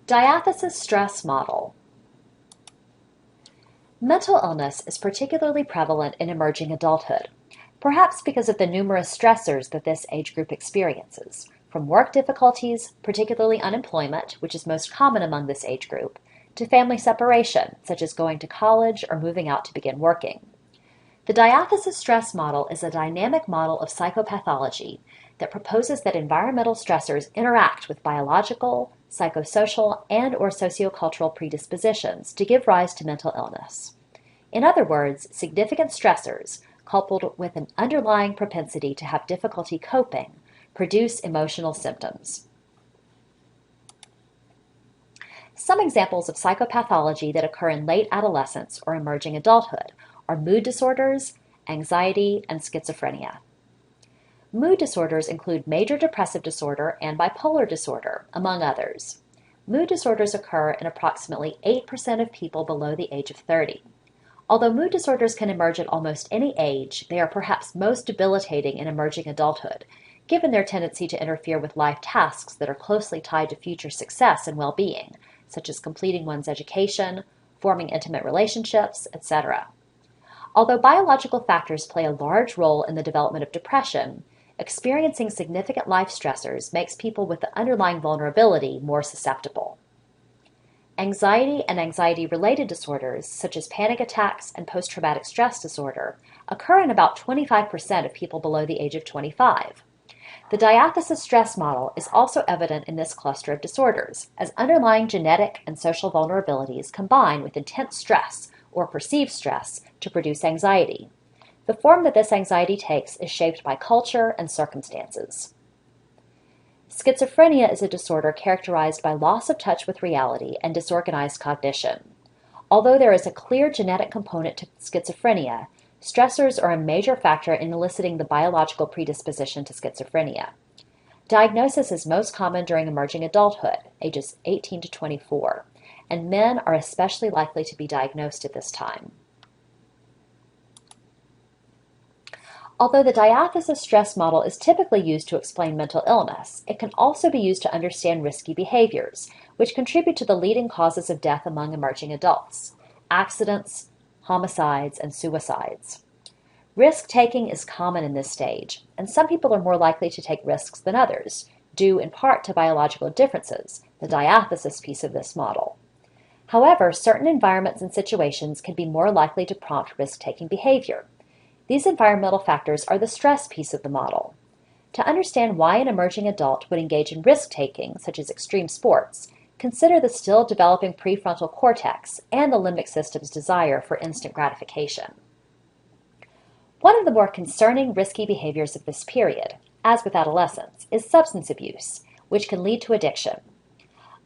Diathesis stress model. Mental illness is particularly prevalent in emerging adulthood, perhaps because of the numerous stressors that this age group experiences, from work difficulties, particularly unemployment, which is most common among this age group, to family separation, such as going to college or moving out to begin working. The diathesis stress model is a dynamic model of psychopathology that proposes that environmental stressors interact with biological, psychosocial, and/or sociocultural predispositions to give rise to mental illness. In other words, significant stressors, coupled with an underlying propensity to have difficulty coping, produce emotional symptoms. Some examples of psychopathology that occur in late adolescence or emerging adulthood are mood disorders, anxiety, and schizophrenia. Mood disorders include major depressive disorder and bipolar disorder, among others. Mood disorders occur in approximately 8% of people below the age of 30. Although mood disorders can emerge at almost any age, they are perhaps most debilitating in emerging adulthood, given their tendency to interfere with life tasks that are closely tied to future success and well-being, such as completing one's education, forming intimate relationships, etc. Although biological factors play a large role in the development of depression, experiencing significant life stressors makes people with the underlying vulnerability more susceptible. Anxiety and anxiety-related disorders, such as panic attacks and post-traumatic stress disorder, occur in about 25% of people below the age of 25. The diathesis stress model is also evident in this cluster of disorders, as underlying genetic and social vulnerabilities combine with intense stress, or perceived stress, to produce anxiety. The form that this anxiety takes is shaped by culture and circumstances. Schizophrenia is a disorder characterized by loss of touch with reality and disorganized cognition. Although there is a clear genetic component to schizophrenia, stressors are a major factor in eliciting the biological predisposition to schizophrenia. Diagnosis is most common during emerging adulthood, ages 18 to 24, and men are especially likely to be diagnosed at this time. Although the diathesis stress model is typically used to explain mental illness, it can also be used to understand risky behaviors, which contribute to the leading causes of death among emerging adults: accidents, homicides, and suicides. Risk-taking is common in this stage, and some people are more likely to take risks than others, due in part to biological differences, the diathesis piece of this model. However, certain environments and situations can be more likely to prompt risk-taking behavior. These environmental factors are the stress piece of the model. To understand why an emerging adult would engage in risk-taking, such as extreme sports, consider the still developing prefrontal cortex and the limbic system's desire for instant gratification. One of the more concerning risky behaviors of this period, as with adolescence, is substance abuse, which can lead to addiction.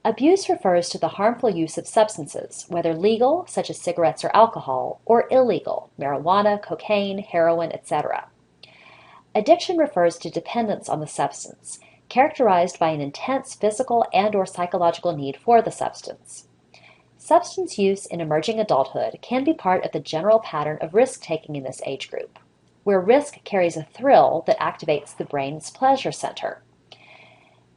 Abuse refers to the harmful use of substances, whether legal, such as cigarettes or alcohol, or illegal, marijuana, cocaine, heroin, etc. Addiction refers to dependence on the substance, characterized by an intense physical and/or psychological need for the substance. Substance use in emerging adulthood can be part of the general pattern of risk-taking in this age group, where risk carries a thrill that activates the brain's pleasure center.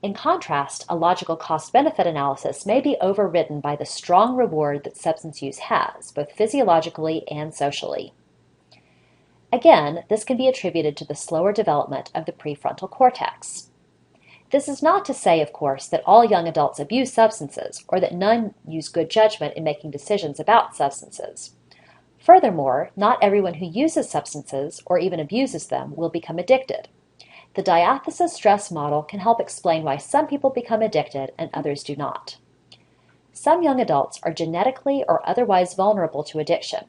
In contrast, a logical cost-benefit analysis may be overridden by the strong reward that substance use has, both physiologically and socially. Again, this can be attributed to the slower development of the prefrontal cortex. This is not to say, of course, that all young adults abuse substances, or that none use good judgment in making decisions about substances. Furthermore, not everyone who uses substances, or even abuses them, will become addicted. The diathesis stress model can help explain why some people become addicted and others do not. Some young adults are genetically or otherwise vulnerable to addiction.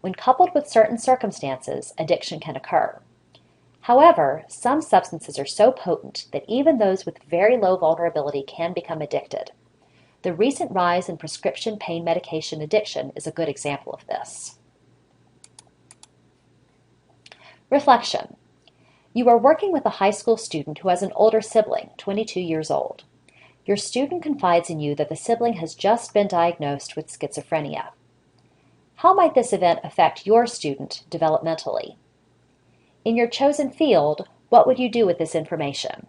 When coupled with certain circumstances, addiction can occur. However, some substances are so potent that even those with very low vulnerability can become addicted. The recent rise in prescription pain medication addiction is a good example of this. Reflection. You are working with a high school student who has an older sibling, 22 years old. Your student confides in you that the sibling has just been diagnosed with schizophrenia. How might this event affect your student developmentally? In your chosen field, what would you do with this information?